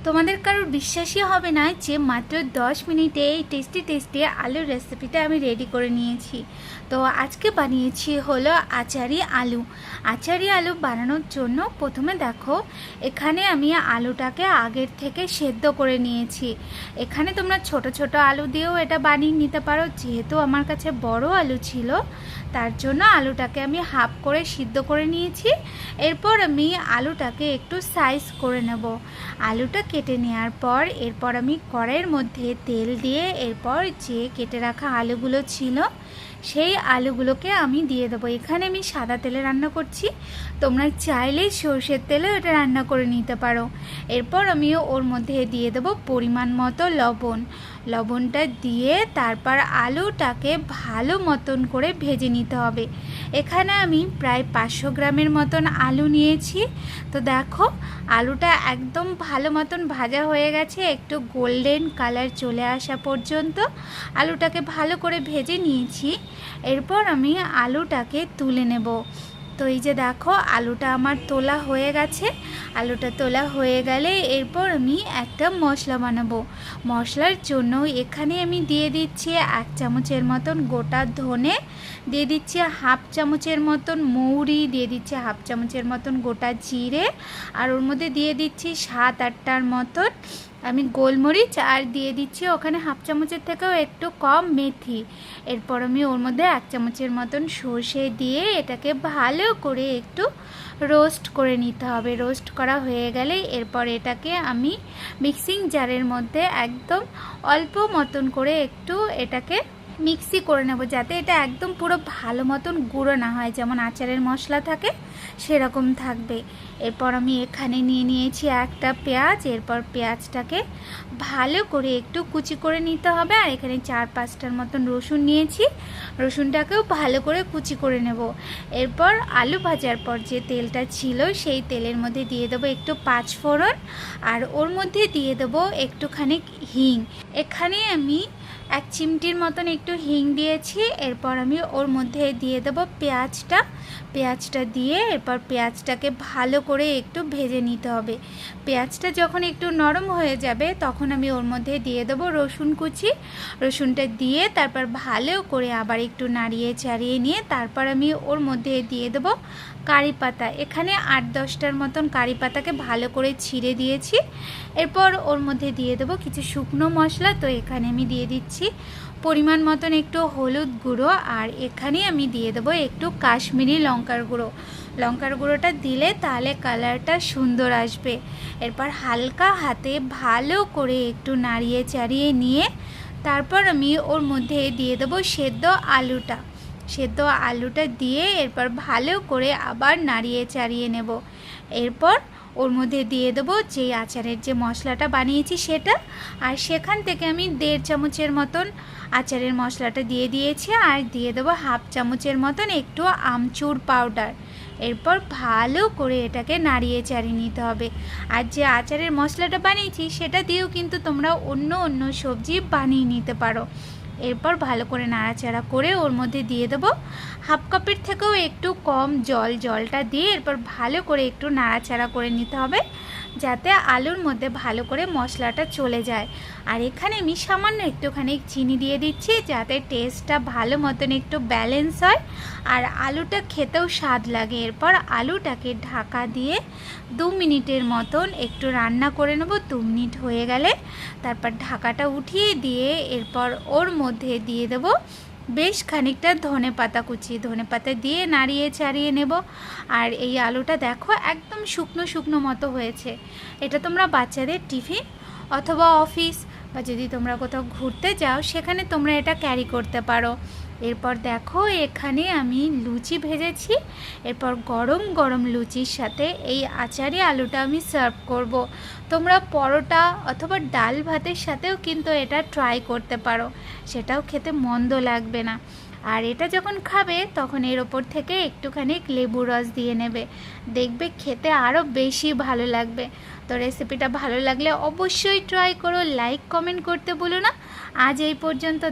তোমাদের কারোর বিশ্বাসই হবে না যে মাত্র 10 মিনিটে এই টেস্টি টেস্টি আলুর রেসিপিটা আমি রেডি করে নিয়েছি। তো আজকে বানিয়েছি হলো আচারি আলু। আচারি আলু বানানোর জন্য প্রথমে দেখো এখানে আমি আলুটাকে আগের থেকে সেদ্ধ করে নিয়েছি। এখানে তোমরা ছোট ছোট আলু দিয়েও এটা বানিয়ে নিতে পারো, যেহেতু আমার কাছে বড় আলু ছিল তার জন্য আলুটাকে আমি হাফ করে সিদ্ধ করে নিয়েছি। এরপর আমি আলুটাকে একটু সাইজ করে নেব। আলুটা কেটে নেওয়ার পর এরপর আমি কড়াইয়ের মধ্যে তেল দিয়ে এরপর যে কেটে রাখা আলুগুলো ছিল সেই আলুগুলোকে আমি দিয়ে দেবো। এখানে আমি সাদা তেলে রান্না করছি, তোমরা চাইলে সর্ষের তেলে এটা রান্না করে নিতে পারো। এরপর আমি ওর মধ্যে দিয়ে দেবো পরিমাণ মতো লবণ। লবণটা দিয়ে তারপর আলুটাকে ভালো মতন করে ভেজে নিতে হবে। এখানে আমি প্রায় 500 গ্রামের মতন আলু নিয়েছি। তো দেখো আলুটা একদম ভালো মতন ভাজা হয়ে গেছে, একটু গোল্ডেন কালার চলে আসা পর্যন্ত আলুটাকে ভালো করে ভেজে নিয়েছি। এরপর আমি আলুটাকে তুলে নেব। তো এই যে দেখো আলুটা আমার তোলা হয়ে গেছে। আলুটা তোলা হয়ে গেলে এরপর আমি একটা মশলা বানাবো। মশলার জন্য এখানে আমি দিয়ে দিচ্ছি 1 চামচের মতন গোটা ধনে, দিয়ে দিচ্ছি হাফ চামচের মতন মৌরি, দিয়ে দিচ্ছি হাফ চামচের মতন গোটা জিরে, আর ওর মধ্যে দিয়ে দিচ্ছি 7-8টার মতন আমি গোলমরিচ, আর দিয়ে দিচ্ছি ওখানে হাফ চামচের থেকেও একটু কম মেথি। এরপর আমি ওর মধ্যে 1 চামচের মতন সর্ষে দিয়ে এটাকে ভালো করে একটু রোস্ট করে নিতে হবে। রোস্ট করা হয়ে গেলে এরপর এটাকে আমি মিক্সিং জারের মধ্যে একদম অল্প মতন করে একটু এটাকে মিক্সি করে নেব, যাতে এটা একদম পুরো ভালো মতন গুঁড়ো না হয়, যেমন আচারের মশলা থাকে সেরকম থাকবে। এরপর আমি এখানে নিয়ে নিয়েছি একটা পেঁয়াজ। এরপর পেঁয়াজটাকে ভালো করে একটু কুচি করে নিতে হবে। আর এখানে 4-5টার মতন রসুন নিয়েছি, রসুনটাকেও ভালো করে কুচি করে নেব। এরপর আলু ভাজার পর যে তেলটা ছিল সেই তেলের মধ্যে দিয়ে দেবো একটু 5 ফোড়ন, আর ওর মধ্যে দিয়ে দেবো একটুখানি হিং। এখানে আমি 1 চিমটির মতন একটু হিং দিয়েছি। এরপর আমি ওর মধ্যে দিয়ে দেবো পেঁয়াজটা দিয়ে এরপর পেঁয়াজটাকে ভালো করে একটু ভেজে নিতে হবে। পেঁয়াজটা যখন একটু নরম হয়ে যাবে তখন আমি ওর মধ্যে দিয়ে দেবো রসুন কুচি। রসুনটা দিয়ে তারপর ভালো করে আবার একটু নাড়িয়ে চাড়িয়ে নিয়ে তারপর আমি ওর মধ্যে দিয়ে দেবো কারি পাতা। এখানে 8-10টার মতন কারি পাতাকে ভালো করে ছিঁড়ে দিয়েছি। এরপর ওর মধ্যে দিয়ে দেবো কিছু শুকনো মশলা। তো এখানে আমি দিয়ে দিচ্ছি পরিমাণ মতন একটু হলুদ গুঁড়ো, আর এখানে আমি দিয়ে দেবো একটু কাশ্মীরি লঙ্কার গুঁড়ো। লঙ্কার গুঁড়োটা দিলে তাহলে কালারটা সুন্দর আসবে। এরপর হালকা হাতে ভালো করে একটু নাড়িয়ে চাড়িয়ে নিয়ে তারপর আমি ওর মধ্যে দিয়ে দেবো সেদ্ধ আলুটা দিয়ে এরপর ভালো করে আবার নাড়িয়ে চাড়িয়ে নেব। এরপর ওর মধ্যে দিয়ে দেবো যে আচারের যে মশলাটা বানিয়েছি সেটা, আর সেখান থেকে আমি 1.5 চামচের মতন আচারের মশলাটা দিয়ে দিয়েছি, আর দিয়ে দেবো হাফ চামচের মতন একটু আমচুর পাউডার। এরপর ভালো করে এটাকে নাড়িয়ে চাড়িয়ে নিতে হবে। আর যে আচারের মশলাটা বানিয়েছি সেটা দিয়েও কিন্তু তোমরা অন্য সবজি বানিয়ে নিতে পারো। এরপর ভালো করে নাড়াচাড়া করে ওর মধ্যে দিয়ে দেবো হাফ কাপের থেকেও একটু কম জলটা দিয়ে এরপর ভালো করে একটু নাড়াচাড়া করে নিতে হবে, যাতে আলুর মধ্যে ভালো করে মশলাটা চলে যায়। আর এখানে আমি সামান্য একটুখানি চিনি দিয়ে দিচ্ছি, যাতে টেস্টটা ভালো মতন একটু ব্যালেন্স হয় আর আলুটা খেতেও স্বাদ লাগে। এরপর আলুটাকে ঢাকা দিয়ে 2 মিনিটের মতন একটু রান্না করে নেব। 2 মিনিট হয়ে গেলে তারপর ঢাকাটা উঠিয়ে দিয়ে এরপর ওর মধ্যে দিয়ে দেবো বেশ খানিকটা ধনেপাতা কুচি। ধনেপাতা দিয়ে নাড়িয়ে চাড়িয়ে নেব। আর এই আলুটা দেখো একদম শুকনো মতো হয়েছে। এটা তোমরা বাচ্চাদের টিফিন অথবা অফিস বা যদি তোমরা কোথাও ঘুরতে যাও সেখানে তোমরা এটা ক্যারি করতে পারো। এরপর দেখো এখানে আমি লুচি ভেজেছি। এরপর গরম লুচির সাথে এই আচারি আলুটা আমি সার্ভ করব। তোমরা পরোটা অথবা ডাল ভাতের সাথেও কিন্তু এটা ট্রাই করতে পারো, সেটাও খেতে মন্দ লাগবে না। আর এটা যখন খাবে তখন এর ওপর থেকে একটুখানি লেবুর রস দিয়ে নেবে, দেখবে খেতে আরও বেশি ভালো লাগবে। তো রেসিপিটা ভালো লাগলে অবশ্যই ট্রাই করো, লাইক কমেন্ট করতে ভুলো না। আজ এই পর্যন্ত।